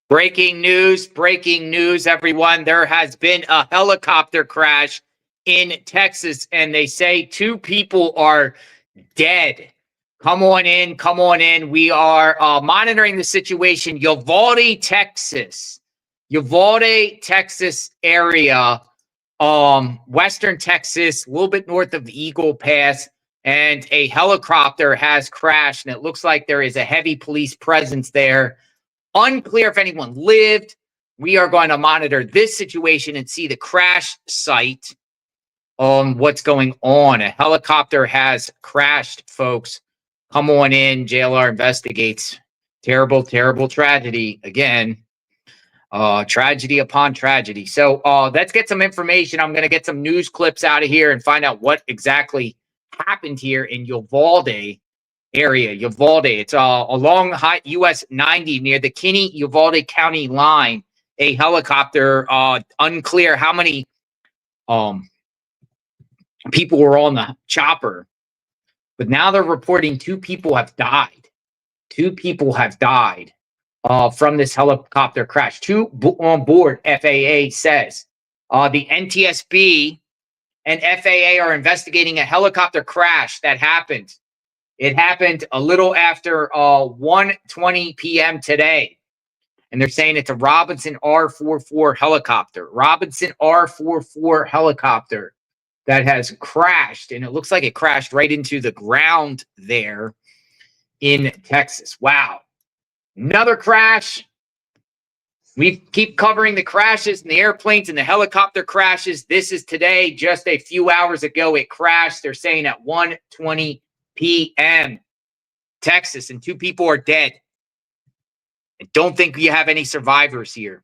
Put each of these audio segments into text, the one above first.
Breaking news, everyone. There has been a helicopter crash in Texas, and they say 2 people are dead. Come on in. We are monitoring the situation. Uvalde, Texas area, Western Texas, a little bit north of the Eagle Pass, and a helicopter has crashed, and it looks like there is a heavy police presence there. Unclear if anyone lived. We are going to monitor this situation and see the crash site on what's going on. A helicopter has crashed, folks. Come on in. JLR investigates. Terrible tragedy. Again, tragedy upon tragedy. So let's get some information. I'm going to get some news clips out of here and find out what exactly happened here in Uvalde area. Uvalde, it's along US 90 near the Kinney-Uvalde County Line. A helicopter, unclear how many people were on the chopper, but now they're reporting 2 people have died. 2 people have died from this helicopter crash. 2 on board, FAA says. The NTSB and FAA are investigating a helicopter crash that happened. It happened a little after 1:20 p.m. today. And they're saying it's a Robinson R-44 helicopter. Robinson R-44 helicopter that has crashed. And it looks like it crashed right into the ground there in Texas. Wow. Another crash. We keep covering the crashes and the airplanes and the helicopter crashes. This is today, just a few hours ago, it crashed. They're saying at 1:20 p.m. Texas, and 2 people are dead. I don't think we have any survivors here.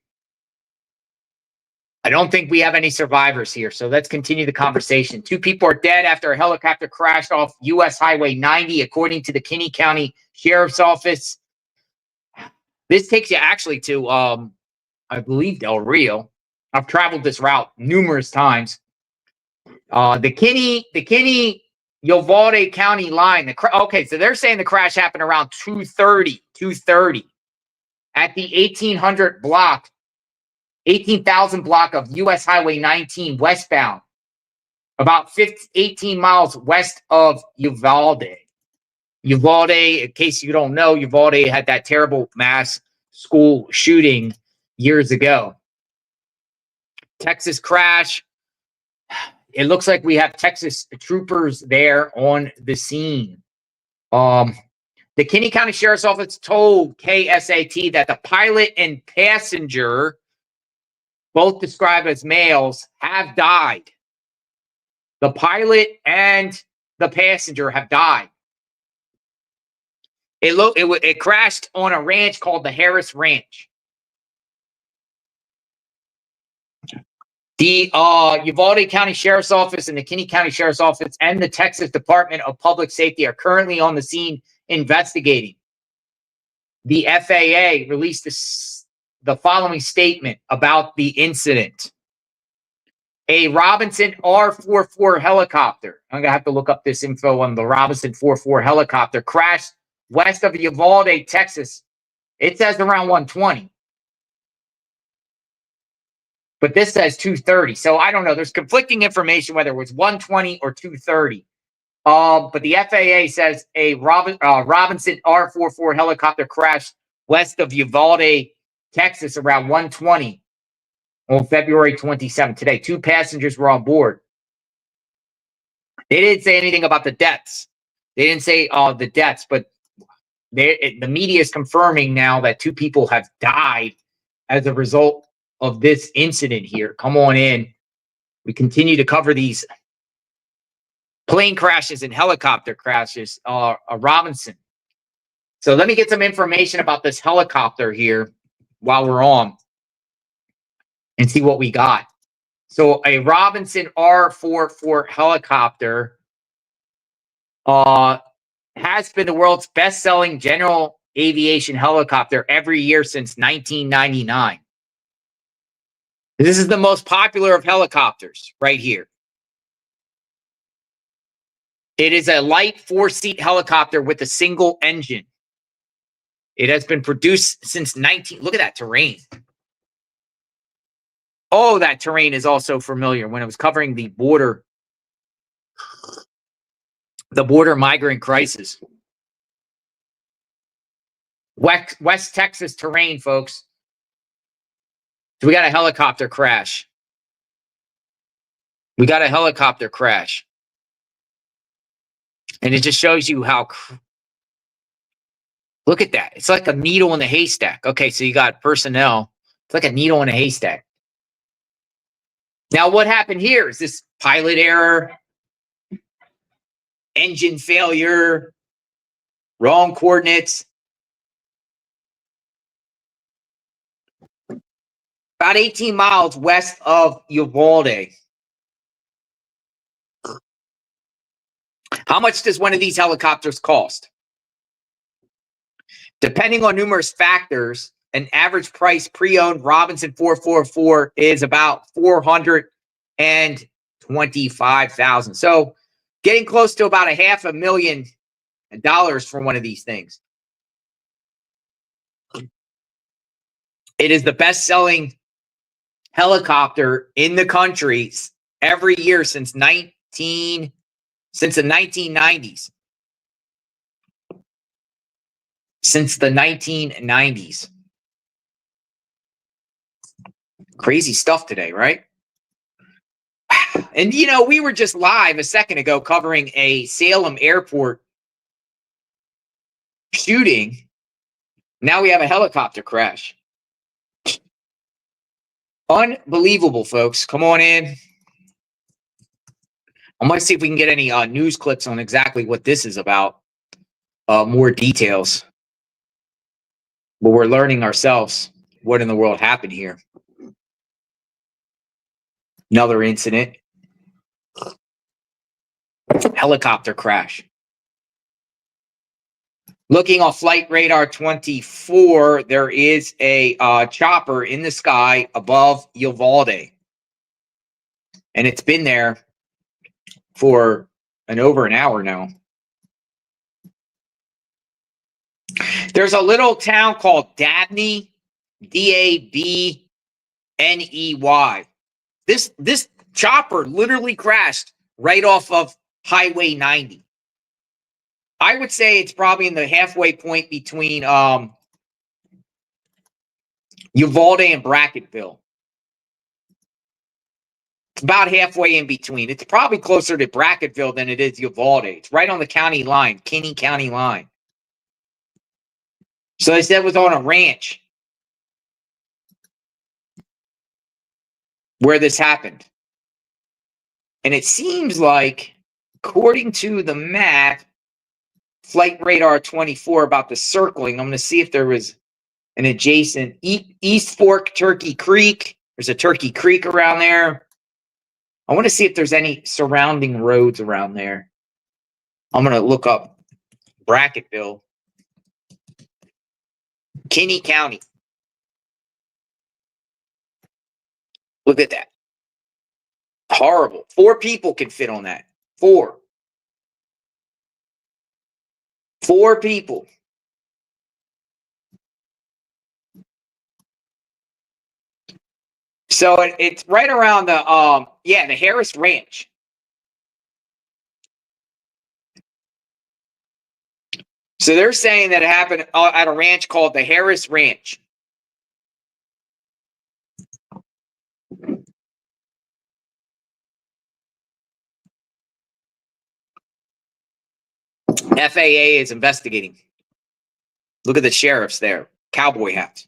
So let's continue the conversation. 2 people are dead after a helicopter crashed off US Highway 90, according to the Kinney County Sheriff's Office. This takes you actually to, I believe, Del Rio. I've traveled this route numerous times. The Kinney-Uvalde County Line. Okay, so they're saying the crash happened around 2:30 at the 18,000 block of US Highway 19 westbound, about 18 miles west of Uvalde. Uvalde, in case you don't know, Uvalde had that terrible mass school shooting years ago. Texas crash. It looks like we have Texas troopers there on the scene. The Kinney County Sheriff's Office told KSAT that the pilot and passenger, both described as males, have died. The pilot and the passenger have died. It crashed on a ranch called the Harris Ranch. The Uvalde County Sheriff's Office and the Kinney County Sheriff's Office and the Texas Department of Public Safety are currently on the scene investigating. The FAA released the following statement about the incident. A Robinson R-44 helicopter, I'm going to have to look up this info on the Robinson 44 helicopter, crashed west of Uvalde, Texas. It says around 1:20. But this says 2:30. So I don't know. There's conflicting information whether it was 1:20 or 2:30. But the FAA says a Robinson R-44 helicopter crashed west of Uvalde, Texas around 1:20 on February 27th. Today, 2 passengers were on board. They didn't say anything about the deaths. They didn't say the deaths, but the media is confirming now that 2 people have died as a result of this incident here. Come on in. We continue to cover these plane crashes and helicopter crashes. Robinson. So let me get some information about this helicopter here while we're on and see what we got. So a Robinson R-44 helicopter has been the world's best-selling general aviation helicopter every year since 1999. This is the most popular of helicopters right here. It is a light 4-seat helicopter with a single engine. It has been produced since 19. Look at that terrain. Oh, that terrain is also familiar when it was covering the border migrant crisis. West Texas terrain, folks. So we got a helicopter crash. We got a helicopter crash. And it just shows you how... Look at that. It's like a needle in a haystack. Okay, so you got personnel. It's like a needle in a haystack. Now, what happened here? Is this pilot error? Engine failure? Wrong coordinates? About 18 miles west of Uvalde. How much does one of these helicopters cost? Depending on numerous factors, an average price pre-owned Robinson 444 is about $425,000. So getting close to about $500,000 for one of these things. It is the best-selling helicopter in the country every year since the 1990s. Since the 1990s. Crazy stuff today, right? And, you know, we were just live a second ago covering a Salem airport shooting. Now we have a helicopter crash. Unbelievable, folks. Come on in. I might see if we can get any news clips on exactly what this is about. More details. But we're learning ourselves what in the world happened here. Another incident. Helicopter crash. Looking on flight radar 24, there is a chopper in the sky above Uvalde. And it's been there for over an hour now. There's a little town called Dabney, Dabney. This chopper literally crashed right off of Highway 90. I would say it's probably in the halfway point between Uvalde and Brackettville. It's about halfway in between. It's probably closer to Brackettville than it is Uvalde. It's right on the county line, Kinney County line. So they said it was on a ranch where this happened. And it seems like, according to the map, flight radar 24 about the circling, I'm going to see if there was an adjacent East Fork Turkey Creek. There's a Turkey Creek around there. I want to see if there's any surrounding roads around there. I'm going to look up Brackettville. Kinney County. Look at that. Horrible. 4 people can fit on that. 4. 4 people. So it's right around the the Harris Ranch. So they're saying that it happened at a ranch called the Harris Ranch. FAA is investigating. Look at the sheriffs there. Cowboy hats.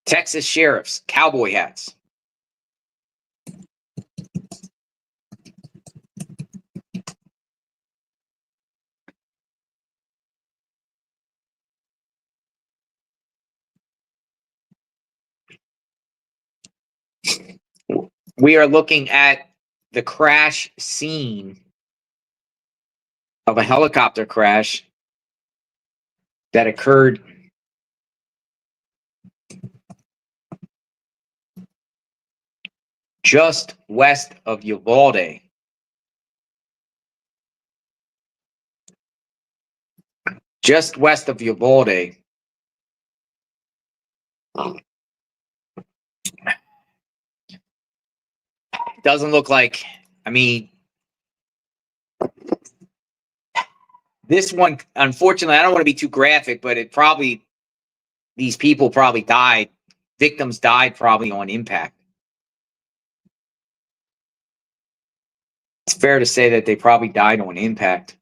Texas sheriffs. Cowboy hats. We are looking at the crash scene of a helicopter crash that occurred just west of Uvalde. just west of Uvalde. Doesn't look like, I mean, this one, unfortunately, I don't want to be too graphic, but it probably, these people probably died. Victims died probably on impact. It's fair to say that they probably died on impact.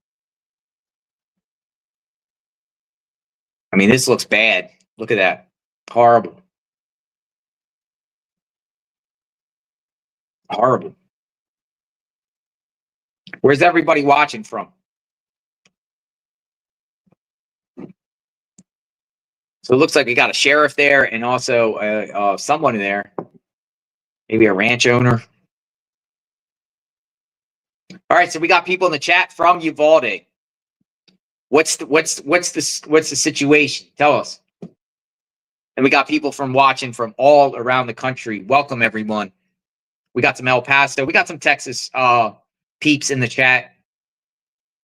I mean, this looks bad. Look at that. Horrible. Horrible. Where's everybody watching from? So it looks like we got a sheriff there and also someone there, maybe a ranch owner. All right, so we got people in the chat from Uvalde. What's the situation? Tell us. And we got people from watching from all around the country. Welcome everyone. We got some El Paso. We got some Texas peeps in the chat.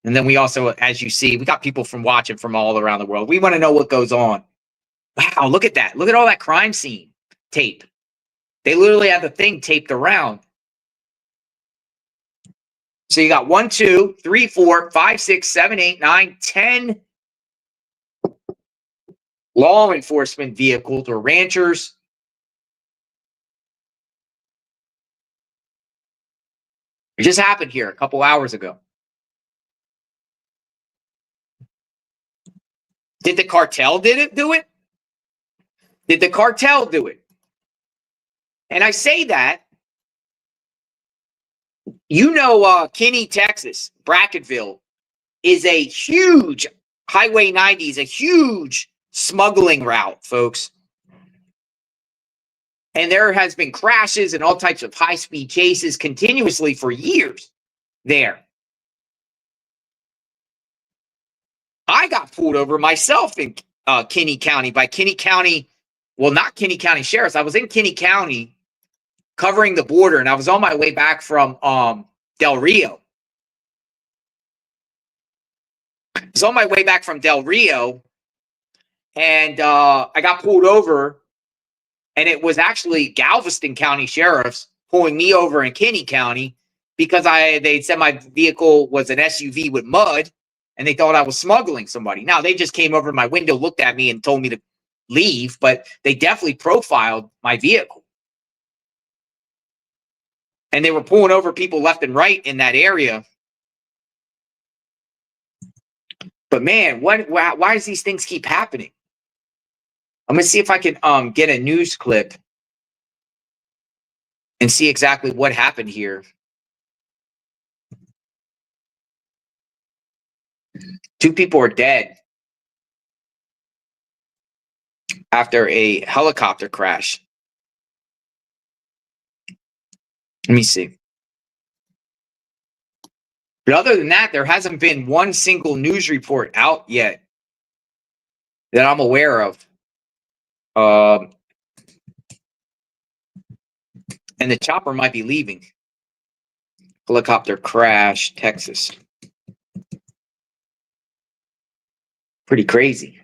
And then we also, as you see, we got people from watching from all around the world. We want to know what goes on. Wow, look at that. Look at all that crime scene tape. They literally have the thing taped around. So you got 1, 2, 3, 4, 5, 6, 7, 8, 9, 10 law enforcement vehicles or ranchers. It just happened here a couple hours ago. Did the cartel do it? Did the cartel do it? And I say that, you know, Kinney, Texas, Brackettville is a huge, Highway 90 is a huge smuggling route, folks. And there has been crashes and all types of high-speed chases continuously for years there. I got pulled over myself in Kinney County by Kinney County, well, not Kinney County Sheriffs. I was in Kinney County covering the border, and I was on my way back from Del Rio. I was on my way back from Del Rio, and I got pulled over, and it was actually Galveston County Sheriffs pulling me over in Kinney County because they said my vehicle was an SUV with mud, and they thought I was smuggling somebody. Now, they just came over to my window, looked at me, and told me to leave, but they definitely profiled my vehicle. And they were pulling over people left and right in that area. But man, why does these things keep happening? I'm going to see if I can get a news clip and see exactly what happened here. 2 people are dead after a helicopter crash. Let me see. But other than that, there hasn't been one single news report out yet that I'm aware of. And the chopper might be leaving. Helicopter crash, Texas. Pretty crazy.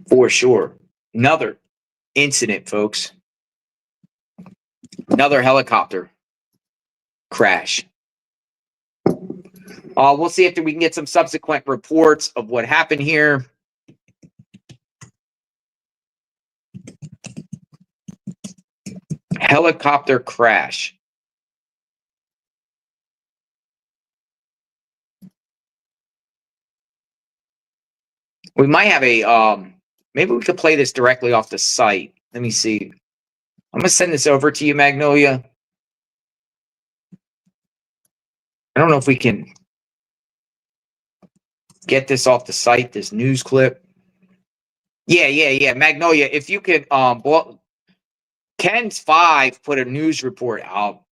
For sure. Another incident, folks. Another helicopter crash. We'll see if we can get some subsequent reports of what happened here. Helicopter crash. We might have a, maybe we could play this directly off the site. Let me see. I'm going to send this over to you, Magnolia. I don't know if we can get this off the site, this news clip. Yeah. Magnolia, if you could, well, Ken's 5 put a news report out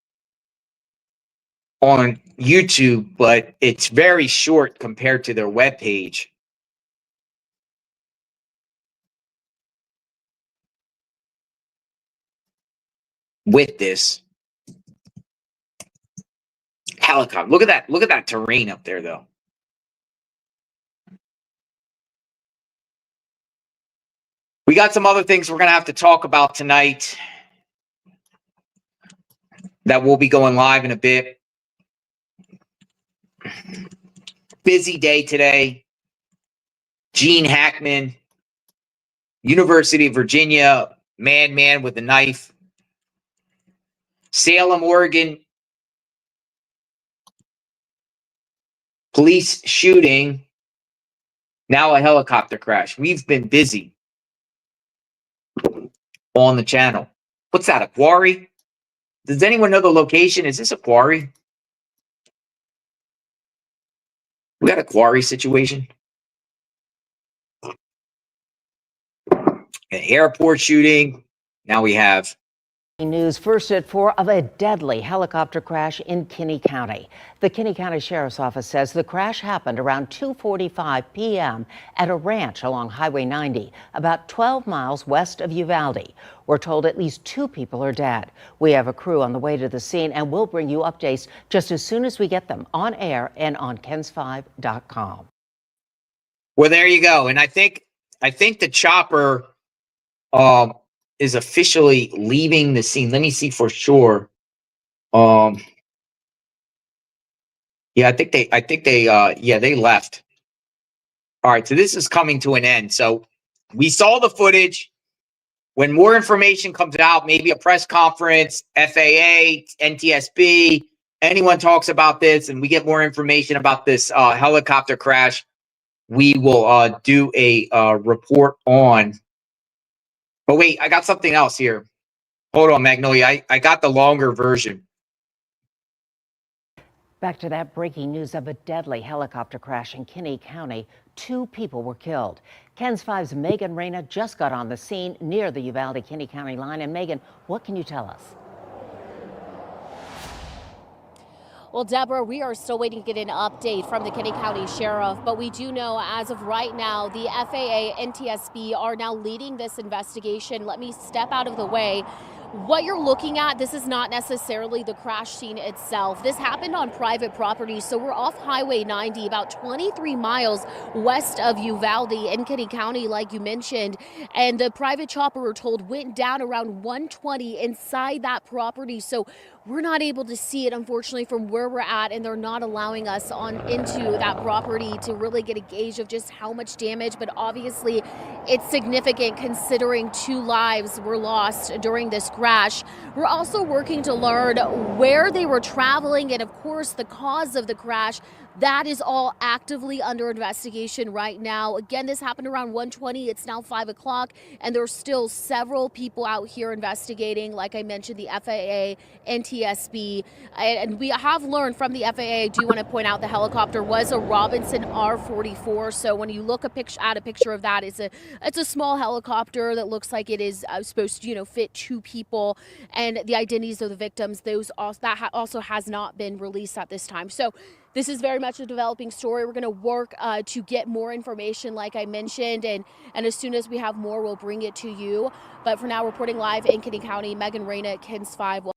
on YouTube, but it's very short compared to their webpage. With this helicopter. Look at that terrain up there, though. We got some other things we're going to have to talk about tonight that will be going live in a bit. Busy day today. Gene Hackman, University of Virginia, man with a knife. Salem, Oregon, police shooting. Now a helicopter crash. We've been busy on the channel. What's that, a quarry? Does anyone know the location? Is this a quarry? We got a quarry situation. An airport shooting. Now we have News first at 4 of a deadly helicopter crash in Kinney County. The Kinney County Sheriff's Office says the crash happened around 2:45 p.m. at a ranch along Highway 90, about 12 miles west of Uvalde. We're told at least 2 people are dead. We have a crew on the way to the scene, and we'll bring you updates just as soon as we get them on air and on KENS5.com. Well, there you go. And I think the chopper is officially leaving the scene. Let me see for sure. Yeah, I think they left. All right, so this is coming to an end. So we saw the footage. When more information comes out, maybe a press conference, FAA, NTSB, anyone talks about this and we get more information about this helicopter crash, we will do a report on. But wait, I got something else here. Hold on, Magnolia. I got the longer version. Back to that breaking news of a deadly helicopter crash in Kinney County. 2 people were killed. KENS 5's Megan Reyna just got on the scene near the Uvalde Kinney County line. And Megan, what can you tell us? Well, Deborah, we are still waiting to get an update from the Kinney County Sheriff, but we do know as of right now, the FAA and NTSB are now leading this investigation. Let me step out of the way. What you're looking at, this is not necessarily the crash scene itself. This happened on private property, so we're off Highway 90, about 23 miles west of Uvalde in Kinney County, like you mentioned. And the private chopper, we're told, went down around 120 inside that property. So we're not able to see it, unfortunately, from where we're at, and they're not allowing us on into that property to really get a gauge of just how much damage. But obviously, it's significant considering 2 lives were lost during this crash. We're also working to learn where they were traveling and, of course, the cause of the crash. That is all actively under investigation right now. Again, this happened around 1:20. It's now 5 o'clock, and there's still several people out here investigating. Like I mentioned, the FAA, NTSB, and we have learned from the FAA. I do want to point out the helicopter was a Robinson R-44. So when you look at a picture of that, it's a small helicopter that looks like it is supposed to, fit 2 people. And the identities of the victims, that also has not been released at this time. So this is very much a developing story. We're going to work to get more information, like I mentioned, and as soon as we have more, we'll bring it to you. But for now, reporting live in Kinney County, Megan Reyna at KENS 5.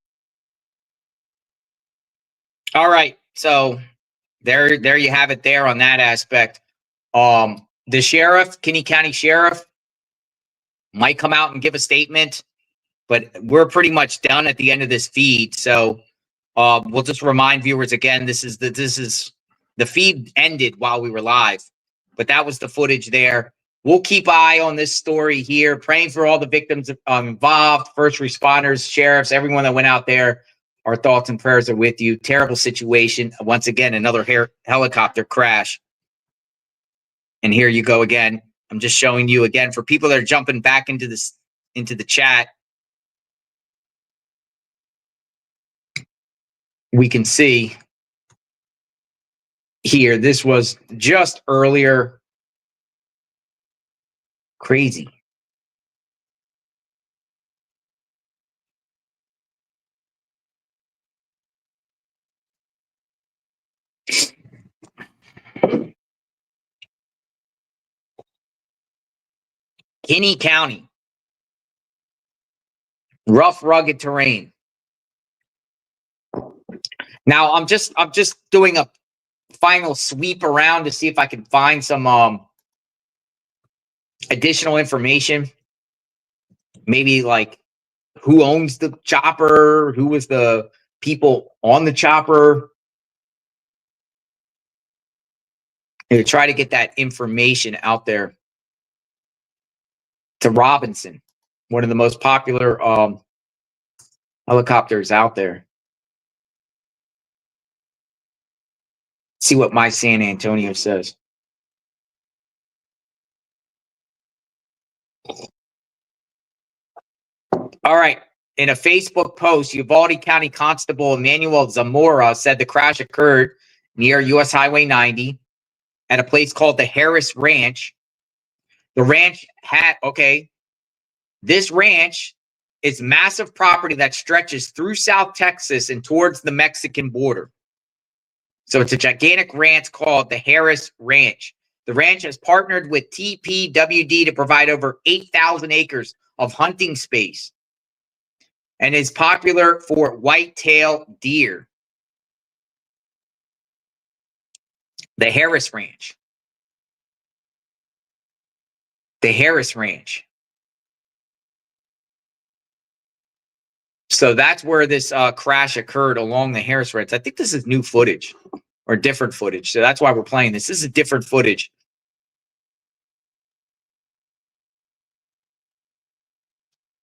All right, so there you have it there on that aspect. The sheriff, Kinney County Sheriff, might come out and give a statement, but we're pretty much done at the end of this feed. So we'll just remind viewers again, this is the feed ended while we were live, but that was the footage there. We'll keep an eye on this story here, praying for all the victims involved, first responders, sheriffs, everyone that went out there. Our thoughts and prayers are with you. Terrible situation. Once again, another helicopter crash. And here you go again. I'm just showing you again for people that are jumping back into the chat. We can see here, this was just earlier. Crazy. Kinney County. Rough, rugged terrain. Now I'm just doing a final sweep around to see if I can find some additional information. maybe like who owns the chopper, who was the people on the chopper. To try to get that information out there to Robinson, one of the most popular helicopters out there. See what my San Antonio says. All right. In a Facebook post, Uvalde County Constable Emmanuel Zamora said the crash occurred near US Highway 90 at a place called the Harris Ranch. The ranch had, this ranch is massive property that stretches through South Texas and towards the Mexican border. So it's a gigantic ranch called the Harris Ranch. The ranch has partnered with TPWD to provide over 8,000 acres of hunting space and is popular for whitetail deer. The Harris Ranch. The Harris Ranch. So that's where this crash occurred, along the Harris Ranch. I think this is new footage or different footage. So that's why we're playing this. This is different footage.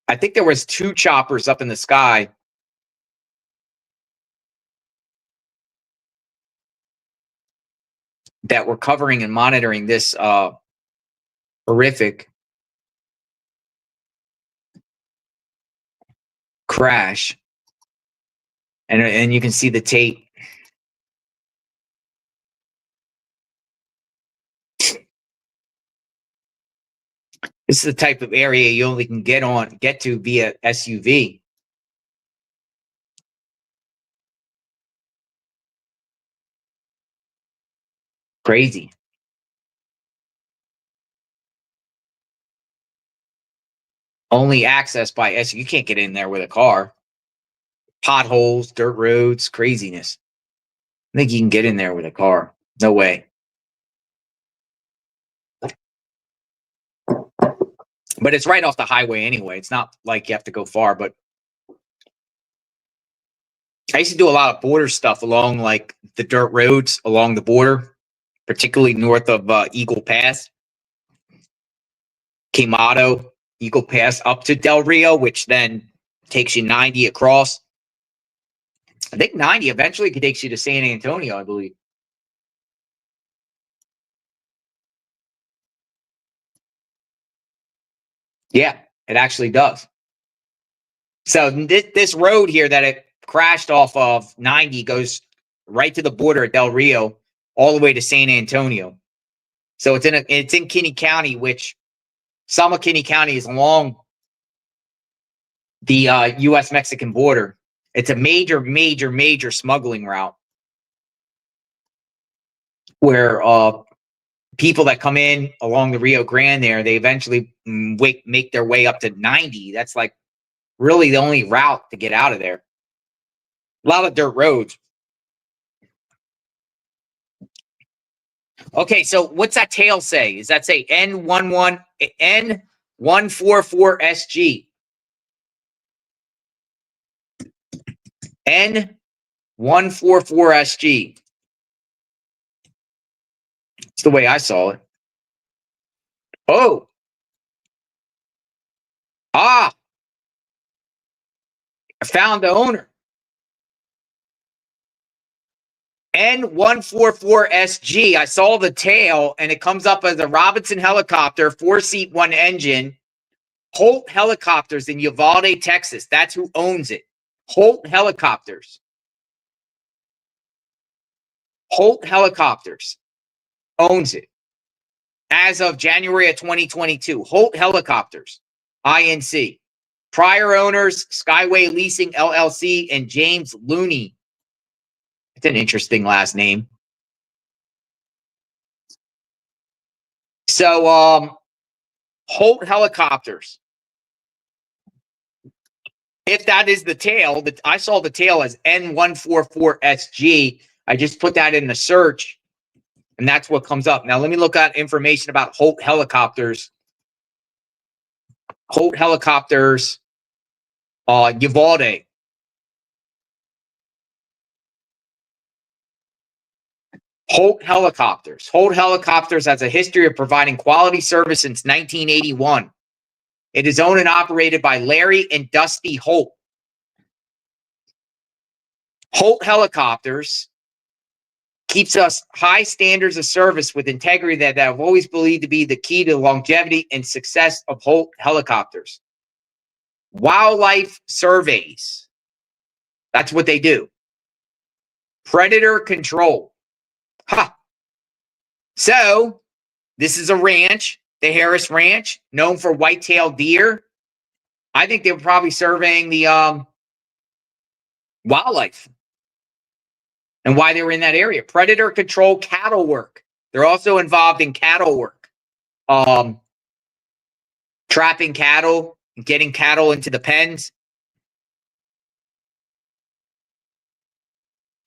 I think there was 2 choppers up in the sky. That were covering and monitoring this horrific crash. And you can see the tape. This is the type of area you only can get to via SUV. Crazy. Only access by SUV. You can't get in there with a car. Potholes, dirt roads, craziness. I think you can get in there with a car. No way. But it's right off the highway anyway. It's not like you have to go far. But I used to do a lot of border stuff along like the dirt roads along the border, particularly north of Eagle Pass, Quemado, Eagle Pass up to Del Rio, which then takes you 90 across. I think 90 eventually takes you to San Antonio, I believe. Yeah, it actually does. So this road here that it crashed off of 90 goes right to the border at Del Rio, all the way to San Antonio. So it's in Kinney County, which some of Kinney County is along the U.S.-Mexican border. It's a major smuggling route where people that come in along the Rio Grande there, they eventually make their way up to 90. That's like really the only route to get out of there. A lot of dirt roads. Okay, so what's that tail say? Does that say N144SG? N144SG. It's the way I saw it. Oh. Ah. I found the owner. N144SG. I saw the tail, and it comes up as a Robinson helicopter, 4-seat, 1 engine. Holt Helicopters in Uvalde, Texas. That's who owns it. Holt Helicopters. Holt Helicopters owns it as of January of 2022. Holt Helicopters, INC. Prior owners, Skyway Leasing LLC and James Looney. It's an interesting last name. So, Holt Helicopters. If that is the tail, I saw the tail as N144SG. I just put that in the search, and that's what comes up. Now, let me look at information about Holt Helicopters. Holt Helicopters, Uvalde. Holt Helicopters. Holt Helicopters has a history of providing quality service since 1981. It is owned and operated by Larry and Dusty Holt. Holt Helicopters keeps us high standards of service with integrity that I've always believed to be the key to the longevity and success of Holt Helicopters. Wildlife surveys. That's what they do. Predator control. Ha! So, this is a ranch, the Harris Ranch, known for white-tailed deer. I think they were probably surveying the wildlife and why they were in that area. Predator control cattle work. They're also involved in cattle work. Trapping cattle, getting cattle into the pens.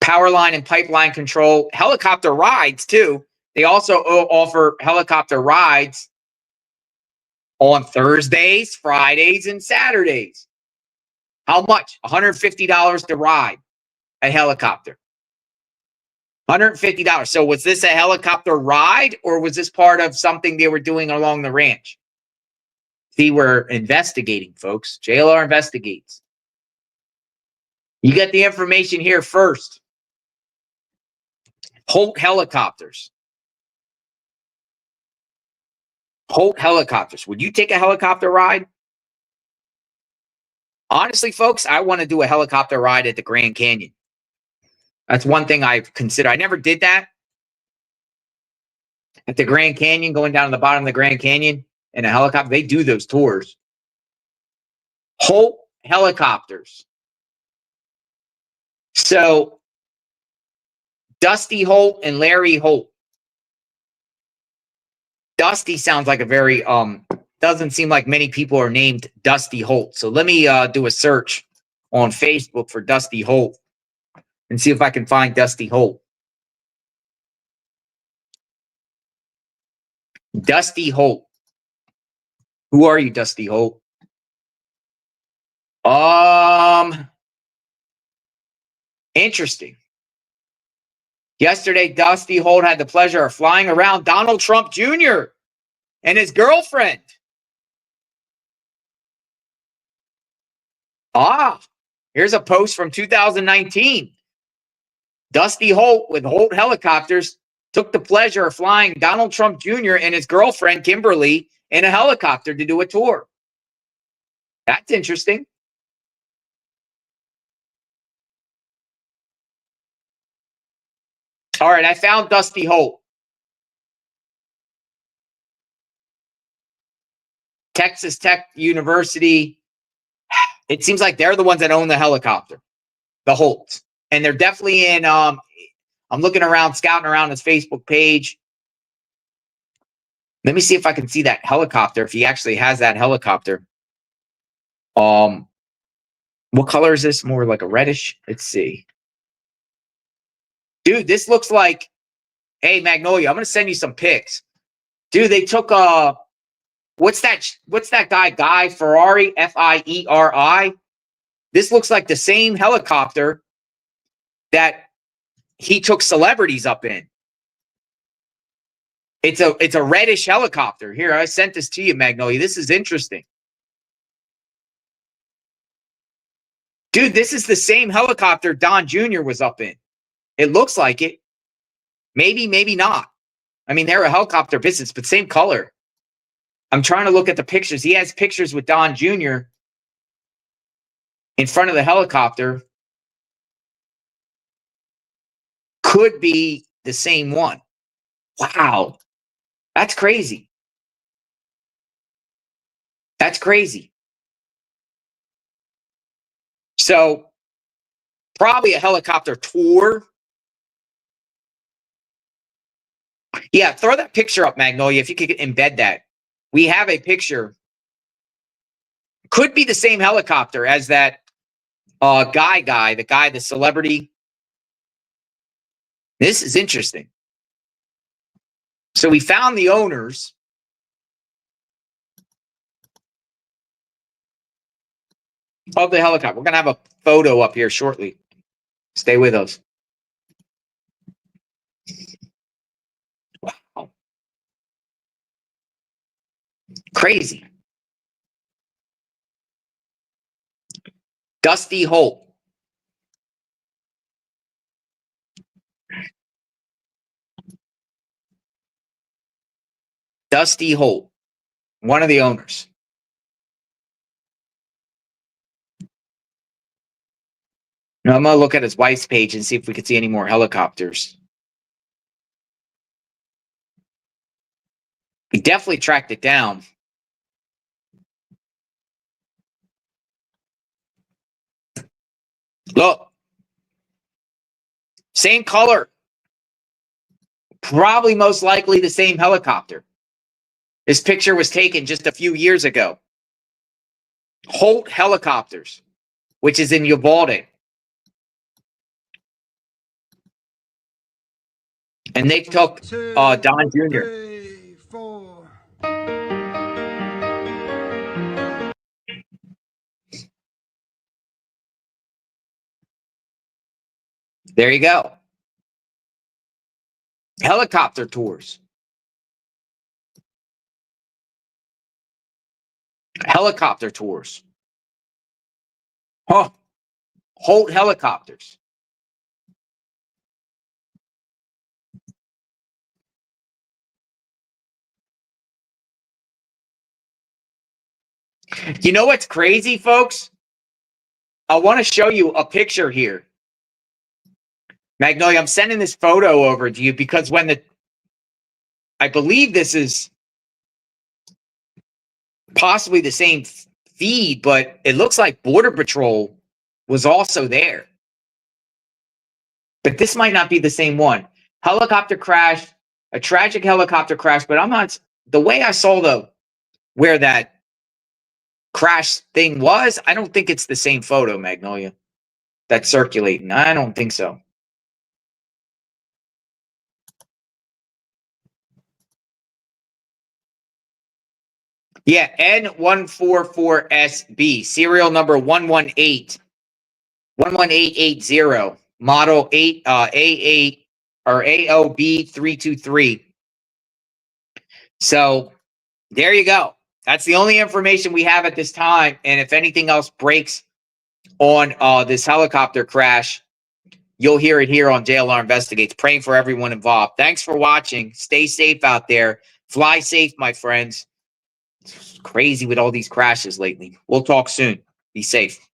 Power line and pipeline control. Helicopter rides, too. They also offer helicopter rides on Thursdays, Fridays, and Saturdays. How much? $150 to ride a helicopter. $150. So was this a helicopter ride, or was this part of something they were doing along the ranch? See, we're investigating, folks. JLR investigates. You get the information here first. Holt Helicopters. Holt Helicopters. Would you take a helicopter ride? Honestly, folks, I want to do a helicopter ride at the Grand Canyon. That's one thing I've considered. I never did that. At the Grand Canyon, going down to the bottom of the Grand Canyon in a helicopter, they do those tours. Holt Helicopters. So, Dusty Holt and Larry Holt. Dusty sounds like a very, doesn't seem like many people are named Dusty Holt. So let me do a search on Facebook for Dusty Holt and see if I can find Dusty Holt. Dusty Holt. Who are you, Dusty Holt? Interesting. Yesterday, Dusty Holt had the pleasure of flying around Donald Trump Jr. and his girlfriend. Here's a post from 2019. Dusty Holt with Holt Helicopters took the pleasure of flying Donald Trump Jr. and his girlfriend, Kimberly, in a helicopter to do a tour. That's interesting. All right, I found Dusty Holt. Texas Tech University. It seems like they're the ones that own the helicopter, the Holts. And they're definitely in, I'm looking around, scouting around his Facebook page. Let me see if I can see that helicopter, if he actually has that helicopter. What color is this? More like a reddish? Let's see. Dude, this looks like, hey, Magnolia, I'm going to send you some pics. Dude, they took what's that guy Ferrari, F-I-E-R-I? This looks like the same helicopter that he took celebrities up in. It's a reddish helicopter. Here, I sent this to you, Magnolia. This is interesting. Dude, this is the same helicopter Don Jr. was up in. It looks like it. Maybe, maybe not. I mean, they're a helicopter business, but same color. I'm trying to look at the pictures. He has pictures with Don Jr. in front of the helicopter. Could be the same one. Wow. That's crazy. That's crazy. So, probably a helicopter tour. Yeah, throw that picture up, Magnolia, if you could embed that. We have a picture. Could be the same helicopter as that the celebrity. This is interesting. So we found the owners. of the helicopter. We're going to have a photo up here shortly. Stay with us. Wow. Crazy. Dusty Holt. Dusty Holt, one of the owners. Now I'm going to look at his wife's page and see if we can see any more helicopters. He definitely tracked it down. Look. Same color. Probably most likely the same helicopter. This picture was taken just a few years ago. Holt Helicopters, which is in Uvalde. And they took Don Jr. 3, 4. There you go. Helicopter tours. Helicopter tours. Huh. Holt Helicopters. You know what's crazy, folks? I want to show you a picture here. Magnolia, I'm sending this photo over to you because I believe this is possibly the same feed, but it looks like Border Patrol was also there. But this might not be the same one. Helicopter crash, a tragic helicopter crash, but I'm not, the way I saw where that crash thing was, I don't think it's the same photo, Magnolia, that's circulating. I don't think so. Yeah, N144SB, serial number 11880, model 8 A8 or AOB 323. So there you go. That's the only information we have at this time. And if anything else breaks on this helicopter crash, you'll hear it here on JLR Investigates. Praying for everyone involved. Thanks for watching. Stay safe out there. Fly safe, my friends. It's crazy with all these crashes lately. We'll talk soon. Be safe.